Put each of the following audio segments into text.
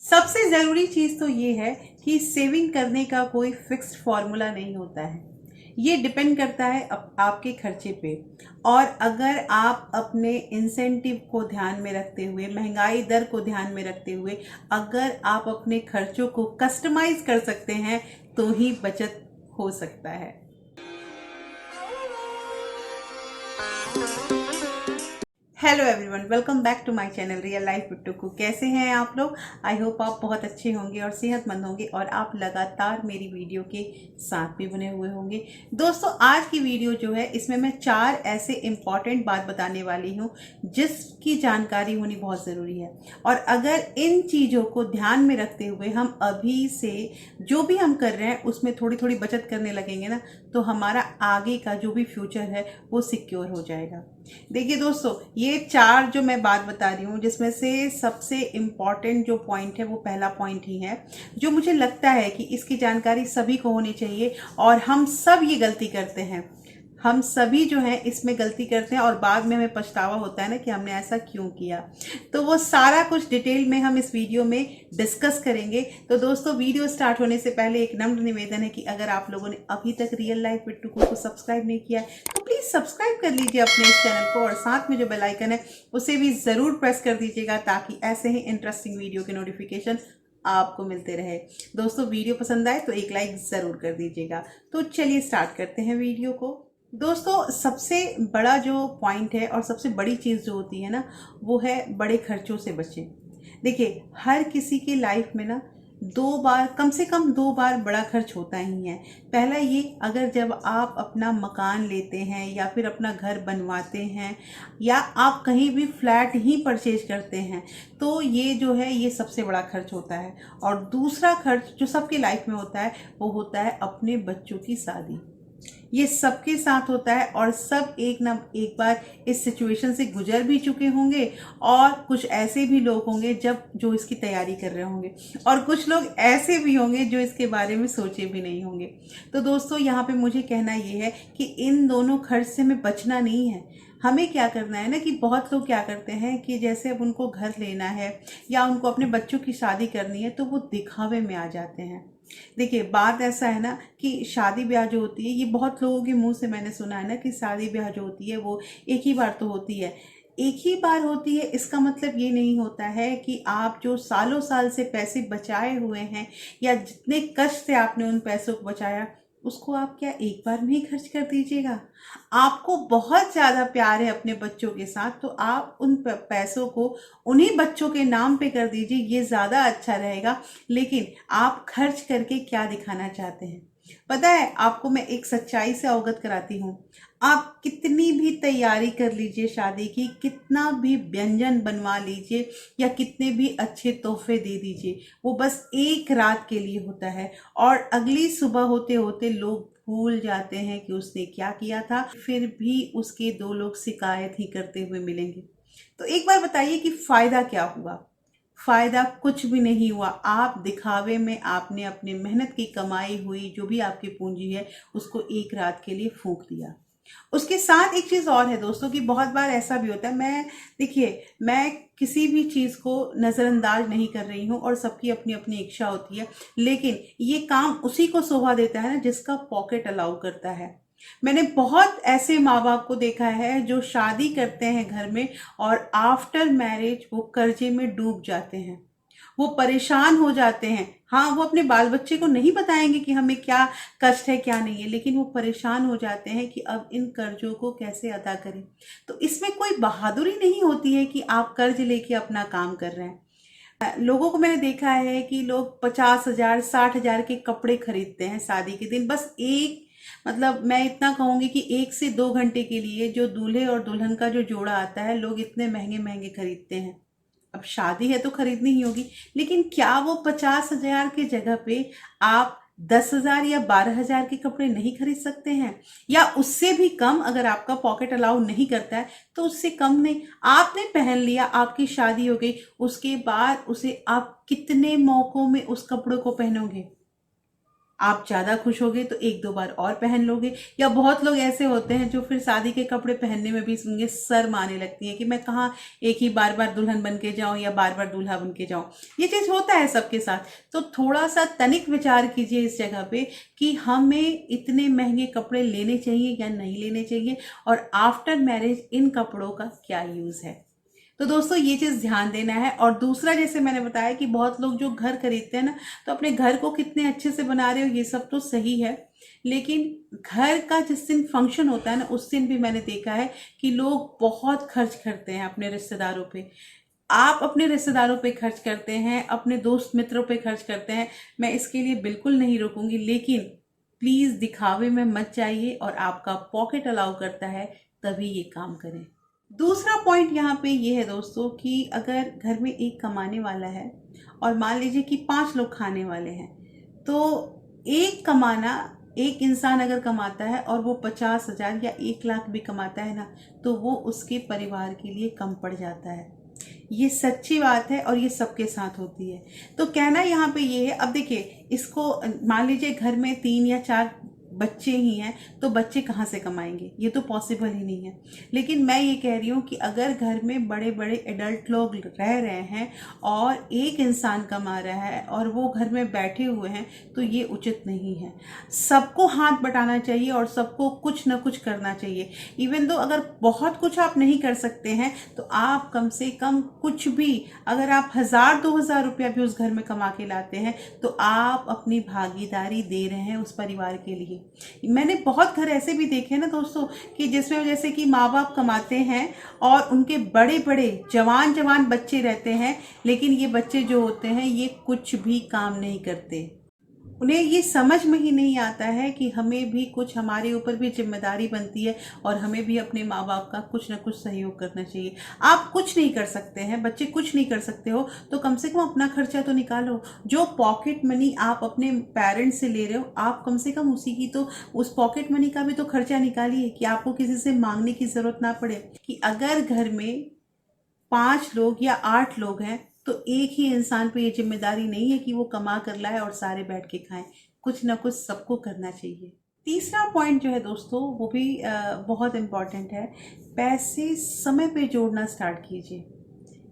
सबसे ज़रूरी चीज़ तो ये है कि सेविंग करने का कोई फिक्स्ड फॉर्मूला नहीं होता है। ये डिपेंड करता है आपके खर्चे पे। और अगर आप अपने इंसेंटिव को ध्यान में रखते हुए, महंगाई दर को ध्यान में रखते हुए, अगर आप अपने खर्चों को कस्टमाइज कर सकते हैं तो ही बचत हो सकता है। Hello everyone, welcome back to my channel real life with Tuku. कैसे हैं आप लोग? आई होप आप बहुत अच्छे होंगे और सेहतमंद होंगे और आप लगातार मेरी वीडियो के साथ भी बने हुए होंगे। दोस्तों, आज की वीडियो जो है इसमें मैं 4 ऐसे इम्पॉर्टेंट बात बताने वाली हूँ जिसकी जानकारी होनी बहुत ज़रूरी है। और अगर इन चीज़ों को ध्यान में रखते हुए हम अभी से जो भी हम कर रहे हैं उसमें थोड़ी थोड़ी बचत करने लगेंगे ना, तो हमारा आगे का जो भी फ्यूचर है वो सिक्योर हो जाएगा। देखिए दोस्तों, ये 4 जो मैं बात बता रही हूँ जिसमें से सबसे इम्पॉर्टेंट जो पॉइंट है वो पहला पॉइंट ही है, जो मुझे लगता है कि इसकी जानकारी सभी को होनी चाहिए। और हम सब ये गलती करते हैं, हम सभी जो हैं इसमें गलती करते हैं और बाद में हमें पछतावा होता है ना कि हमने ऐसा क्यों किया। तो वो सारा कुछ डिटेल में हम इस वीडियो में डिस्कस करेंगे। तो दोस्तों, वीडियो स्टार्ट होने से पहले एक नम्र निवेदन है कि अगर आप लोगों ने अभी तक रियल लाइफ विद टुकू को सब्सक्राइब नहीं किया तो प्लीज़ सब्सक्राइब कर लीजिए अपने इस चैनल को, और साथ में जो बेल आइकन है उसे भी ज़रूर प्रेस कर दीजिएगा ताकि ऐसे ही इंटरेस्टिंग वीडियो के नोटिफिकेशन आपको मिलते रहे। दोस्तों, वीडियो पसंद आए तो एक लाइक ज़रूर कर दीजिएगा। तो चलिए स्टार्ट करते हैं वीडियो को। दोस्तों, सबसे बड़ा जो पॉइंट है और सबसे बड़ी चीज़ जो होती है ना, वो है बड़े खर्चों से बचें। देखिए, हर किसी की लाइफ में ना 2 बार, कम से कम 2 बार बड़ा खर्च होता ही है। पहला ये, अगर जब आप अपना मकान लेते हैं या फिर अपना घर बनवाते हैं या आप कहीं भी फ्लैट ही परचेज करते हैं, तो ये जो है ये सबसे बड़ा खर्च होता है। और दूसरा खर्च जो सबके लाइफ में होता है वो होता है अपने बच्चों की शादी। ये सबके साथ होता है और सब एक ना एक बार इस सिचुएशन से गुजर भी चुके होंगे। और कुछ ऐसे भी लोग होंगे जो इसकी तैयारी कर रहे होंगे, और कुछ लोग ऐसे भी होंगे जो इसके बारे में सोचे भी नहीं होंगे। तो दोस्तों, यहाँ पे मुझे कहना ये है कि इन दोनों खर्च से हमें बचना नहीं है। हमें क्या करना है ना, कि बहुत लोग क्या करते हैं कि जैसे अब उनको घर लेना है या उनको अपने बच्चों की शादी करनी है तो वो दिखावे में आ जाते हैं। देखिए, बात ऐसा है ना कि शादी ब्याह जो होती है, ये बहुत लोगों के मुंह से मैंने सुना है ना कि शादी ब्याह जो होती है वो एक ही बार तो होती है। एक ही बार होती है इसका मतलब ये नहीं होता है कि आप जो सालों साल से पैसे बचाए हुए हैं या जितने कष्ट से आपने उन पैसों को बचाया, उसको आप क्या एक बार में ही खर्च कर दीजिएगा। आपको बहुत ज़्यादा प्यार है अपने बच्चों के साथ, तो आप उन पैसों को उन्हीं बच्चों के नाम पे कर दीजिए, ये ज़्यादा अच्छा रहेगा। लेकिन आप खर्च करके क्या दिखाना चाहते हैं? पता है, आपको मैं एक सच्चाई से अवगत कराती हूँ। आप कितनी भी तैयारी कर लीजिए शादी की, कितना भी व्यंजन बनवा लीजिए या कितने भी अच्छे तोहफे दे दीजिए, वो बस एक रात के लिए होता है। और अगली सुबह होते होते लोग भूल जाते हैं कि उसने क्या किया था। फिर भी उसके 2 लोग शिकायत ही करते हुए मिलेंगे। तो एक बार बताइए कि फायदा क्या हुआ? फायदा कुछ भी नहीं हुआ। आप दिखावे में आपने अपने मेहनत की कमाई हुई जो भी आपकी पूंजी है उसको एक रात के लिए फूंक दिया। उसके साथ एक चीज़ और है दोस्तों, कि बहुत बार ऐसा भी होता है, देखिए, मैं किसी भी चीज़ को नज़रअंदाज नहीं कर रही हूँ और सबकी अपनी अपनी इच्छा होती है, लेकिन ये काम उसी को शोभा देता है ना जिसका पॉकेट अलाउ करता है। मैंने बहुत ऐसे माँ बाप को देखा है जो शादी करते हैं घर में और आफ्टर मैरिज वो कर्जे में डूब जाते हैं, वो परेशान हो जाते हैं। हाँ, वो अपने बाल बच्चे को नहीं बताएंगे कि हमें क्या कष्ट है क्या नहीं है, लेकिन वो परेशान हो जाते हैं कि अब इन कर्जों को कैसे अदा करें। तो इसमें कोई बहादुरी नहीं होती है कि आप कर्ज लेके अपना काम कर रहे हैं। लोगों को मैंने देखा है कि लोग 50,000 60,000 के कपड़े खरीदते हैं शादी के दिन, बस एक, मतलब मैं इतना कहूंगी कि 1 से 2 घंटे के लिए जो दूल्हे और दुल्हन का जो जोड़ा आता है, लोग इतने महंगे महंगे खरीदते हैं। अब शादी है तो खरीदनी ही होगी, लेकिन क्या वो 50,000 की जगह पे आप 10,000 या 12,000 के कपड़े नहीं खरीद सकते हैं? या उससे भी कम, अगर आपका पॉकेट अलाउ नहीं करता है तो उससे कम नहीं। आपने पहन लिया, आपकी शादी हो गई, उसके बाद उसे आप कितने मौकों में उस कपड़ों को पहनोगे? आप ज़्यादा खुश होगे तो एक दो बार और पहन लोगे। या बहुत लोग ऐसे होते हैं जो फिर शादी के कपड़े पहनने में भी उनके शर्म आने लगती है कि मैं कहाँ एक ही बार बार दुल्हन बन के जाऊँ या बार बार दूल्हा बन के जाऊँ। ये चीज़ होता है सबके साथ। तो थोड़ा सा तनिक विचार कीजिए इस जगह पे कि हमें इतने महंगे कपड़े लेने चाहिए या नहीं लेने चाहिए, और आफ्टर मैरिज इन कपड़ों का क्या यूज़ है। तो दोस्तों ये चीज़ ध्यान देना है। और दूसरा, जैसे मैंने बताया कि बहुत लोग जो घर खरीदते हैं ना, तो अपने घर को कितने अच्छे से बना रहे हो, ये सब तो सही है, लेकिन घर का जिस दिन फंक्शन होता है ना, उस दिन भी मैंने देखा है कि लोग बहुत खर्च करते हैं अपने रिश्तेदारों पे। आप अपने रिश्तेदारों पे खर्च करते हैं, अपने दोस्त मित्रों पे खर्च करते हैं, मैं इसके लिए बिल्कुल नहीं रोकूंगी, लेकिन प्लीज़ दिखावे में मत जाइए, और आपका पॉकेट अलाउ करता है तभी ये काम करें। दूसरा पॉइंट यहाँ पे ये है दोस्तों कि अगर घर में एक कमाने वाला है और मान लीजिए कि 5 लोग खाने वाले हैं, तो एक इंसान अगर कमाता है और वो 50,000 या 1 लाख भी कमाता है ना, तो वो उसके परिवार के लिए कम पड़ जाता है। ये सच्ची बात है और ये सबके साथ होती है। तो कहना यहाँ पे ये है, अब देखिए इसको मान लीजिए घर में 3 या 4 बच्चे ही हैं, तो बच्चे कहाँ से कमाएंगे, ये तो पॉसिबल ही नहीं है। लेकिन मैं ये कह रही हूँ कि अगर घर में बड़े बड़े एडल्ट लोग रह रहे हैं और एक इंसान कमा रहा है और वो घर में बैठे हुए हैं, तो ये उचित नहीं है। सबको हाथ बटाना चाहिए और सबको कुछ ना कुछ करना चाहिए। इवन दो अगर बहुत कुछ आप नहीं कर सकते हैं, तो आप कम से कम कुछ भी, अगर आप 1,000-2,000 रुपया भी उस घर में कमा के लाते हैं, तो आप अपनी भागीदारी दे रहे हैं उस परिवार के लिए। मैंने बहुत घर ऐसे भी देखे हैं ना दोस्तों, कि जिसमें जैसे कि माँ बाप कमाते हैं और उनके बड़े बड़े जवान जवान बच्चे रहते हैं, लेकिन ये बच्चे जो होते हैं ये कुछ भी काम नहीं करते। उन्हें ये समझ में ही नहीं आता है कि हमें भी कुछ, हमारे ऊपर भी जिम्मेदारी बनती है और हमें भी अपने माँ बाप का कुछ ना कुछ सहयोग करना चाहिए। आप कुछ नहीं कर सकते हैं, बच्चे कुछ नहीं कर सकते हो, तो कम से कम अपना खर्चा तो निकालो। जो पॉकेट मनी आप अपने पेरेंट्स से ले रहे हो, आप कम से कम उसी की तो, उस पॉकेट मनी का भी तो खर्चा निकालिए कि आपको किसी से मांगने की जरूरत ना पड़े। कि अगर घर में 5 लोग या 8 लोग हैं, तो एक ही इंसान पे ये जिम्मेदारी नहीं है कि वो कमा कर लाए और सारे बैठ के खाएं। कुछ ना कुछ सबको करना चाहिए। तीसरा पॉइंट जो है दोस्तों, वो भी बहुत इम्पॉर्टेंट है। पैसे समय पे जोड़ना स्टार्ट कीजिए।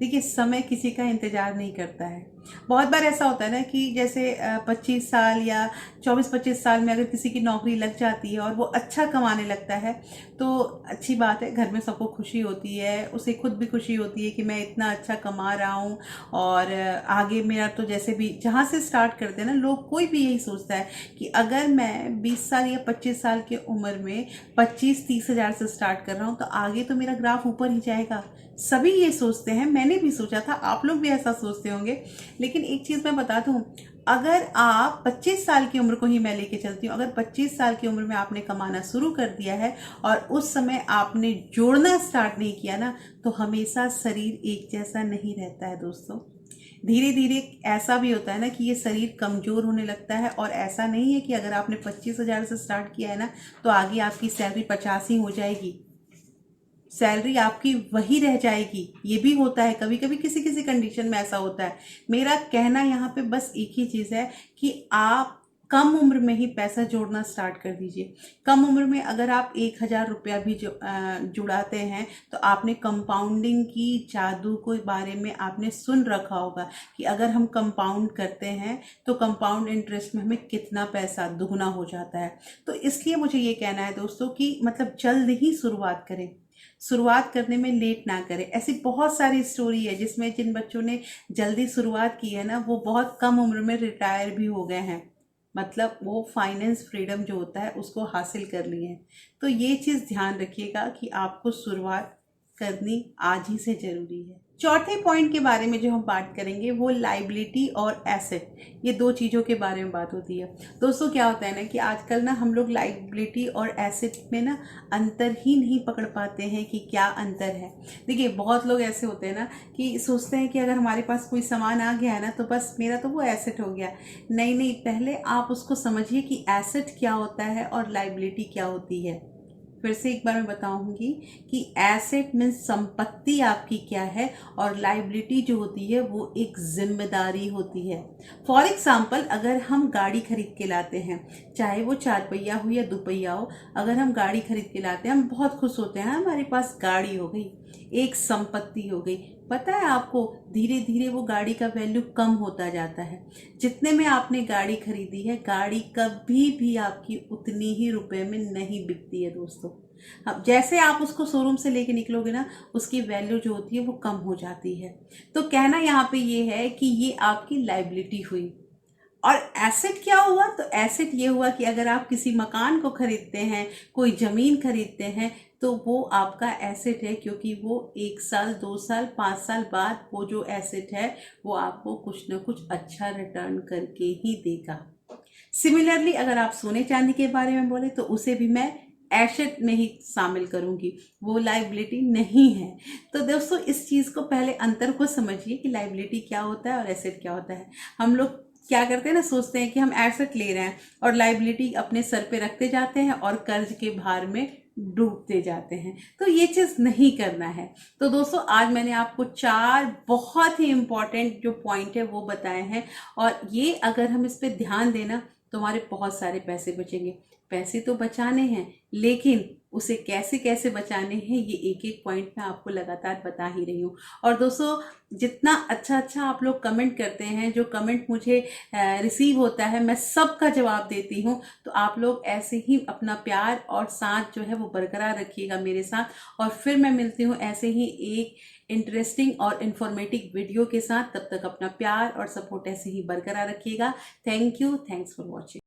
देखिए, समय किसी का इंतज़ार नहीं करता है। बहुत बार ऐसा होता है ना कि जैसे 25 साल या 24-25 साल में अगर किसी की नौकरी लग जाती है और वो अच्छा कमाने लगता है, तो अच्छी बात है, घर में सबको खुशी होती है, उसे खुद भी खुशी होती है कि मैं इतना अच्छा कमा रहा हूँ। और आगे मेरा तो जैसे भी जहाँ से स्टार्ट करते हैं ना लोग, कोई भी यही सोचता है कि अगर मैं 20 साल या 25 साल की उम्र में 25-30 हज़ार से स्टार्ट कर रहा हूँ, तो आगे तो मेरा ग्राफ ऊपर ही जाएगा। सभी ये सोचते हैं, मैंने भी सोचा था, आप लोग भी ऐसा सोचते होंगे। लेकिन एक चीज़ मैं बता दूं, अगर आप 25 साल की उम्र को ही मैं लेके चलती हूँ, अगर 25 साल की उम्र में आपने कमाना शुरू कर दिया है और उस समय आपने जोड़ना स्टार्ट नहीं किया ना, तो हमेशा शरीर एक जैसा नहीं रहता है दोस्तों। धीरे धीरे ऐसा भी होता है ना कि ये शरीर कमज़ोर होने लगता है। और ऐसा नहीं है कि अगर आपने 25,000 से स्टार्ट किया है ना, तो आगे आपकी सैलरी 50 ही हो जाएगी। सैलरी आपकी वही रह जाएगी। ये भी होता है कभी कभी, किसी किसी कंडीशन में ऐसा होता है। मेरा कहना यहाँ पे बस एक ही चीज़ है कि आप कम उम्र में ही पैसा जोड़ना स्टार्ट कर दीजिए। कम उम्र में अगर आप 1,000 रुपया भी जुड़ाते हैं, तो आपने कंपाउंडिंग की जादू के बारे में आपने सुन रखा होगा कि अगर हम कंपाउंड करते हैं तो कंपाउंड इंटरेस्ट में हमें कितना पैसा दुगना हो जाता है। तो इसलिए मुझे ये कहना है दोस्तों कि मतलब जल्द ही शुरुआत करें, शुरुआत करने में लेट ना करें। ऐसी बहुत सारी स्टोरी है जिसमें जिन बच्चों ने जल्दी शुरुआत की है ना, वो बहुत कम उम्र में रिटायर भी हो गए हैं। मतलब वो फाइनेंस फ्रीडम जो होता है उसको हासिल कर लिए हैं। तो ये चीज़ ध्यान रखिएगा कि आपको शुरुआत करनी आज ही से ज़रूरी है। चौथे पॉइंट के बारे में जो हम बात करेंगे वो लाइबिलिटी और एसेट, ये दो चीज़ों के बारे में बात होती है। दोस्तों क्या होता है ना कि आजकल ना हम लोग लाइबिलिटी और एसेट में ना अंतर ही नहीं पकड़ पाते हैं कि क्या अंतर है। देखिए, बहुत लोग ऐसे होते हैं ना कि सोचते हैं कि अगर हमारे पास कोई सामान आ गया है ना, तो बस मेरा तो वो एसेट हो गया। नहीं नहीं, पहले आप उसको समझिए कि एसेट क्या होता है और लाइबिलिटी क्या होती है, फिर से एक बार मैं बताऊंगी कि एसेट मीन्स संपत्ति आपकी क्या है और लाइबिलिटी जो होती है वो एक जिम्मेदारी होती है। फॉर एग्जाम्पल, अगर हम गाड़ी खरीद के लाते हैं, चाहे वो 4 पहिया हो या 2 पहिया हो, अगर हम गाड़ी खरीद के लाते हैं हम बहुत खुश होते हैं, हमारे पास गाड़ी हो गई, एक संपत्ति हो गई। पता है आपको, धीरे धीरे वो गाड़ी का वैल्यू कम होता जाता है। जितने में आपने गाड़ी खरीदी है, गाड़ी कभी भी आपकी उतनी ही रुपए में नहीं बिकती है दोस्तों। अब जैसे आप उसको शोरूम से लेके निकलोगे ना, उसकी वैल्यू जो होती है वो कम हो जाती है। तो कहना यहाँ पे ये है कि ये आपकी लाइबिलिटी हुई। और एसेट क्या हुआ? तो एसेट ये हुआ कि अगर आप किसी मकान को खरीदते हैं, कोई जमीन खरीदते हैं, तो वो आपका एसेट है, क्योंकि वो 1 साल 2 साल 5 साल बाद वो जो एसेट है वो आपको कुछ ना कुछ अच्छा रिटर्न करके ही देगा। सिमिलरली अगर आप सोने चांदी के बारे में बोले तो उसे भी मैं एसेट में ही शामिल करूंगी, वो लाइबिलिटी नहीं है। तो दोस्तों, इस चीज़ को पहले अंतर को समझिए कि लाइबिलिटी क्या होता है और एसेट क्या होता है। हम लोग क्या करते हैं ना, सोचते हैं कि हम एसेट ले रहे हैं और लाइबिलिटी अपने सर पे रखते जाते हैं और कर्ज के भार में डूबते जाते हैं। तो ये चीज़ नहीं करना है। तो दोस्तों, आज मैंने आपको 4 बहुत ही इम्पॉर्टेंट जो पॉइंट है वो बताए हैं, और ये अगर हम इस पे ध्यान देना तो हमारे बहुत सारे पैसे बचेंगे। पैसे तो बचाने हैं, लेकिन उसे कैसे कैसे बचाने हैं ये एक एक पॉइंट मैं आपको लगातार बता ही रही हूँ। और दोस्तों, जितना अच्छा अच्छा आप लोग कमेंट करते हैं, जो कमेंट मुझे रिसीव होता है, मैं सबका जवाब देती हूँ। तो आप लोग ऐसे ही अपना प्यार और साथ जो है वो बरकरार रखिएगा मेरे साथ। और फिर मैं मिलती हूँ ऐसे ही एक इंटरेस्टिंग और इन्फॉर्मेटिव वीडियो के साथ। तब तक अपना प्यार और सपोर्ट ऐसे ही बरकरार रखिएगा। Thank you, thanks for watching.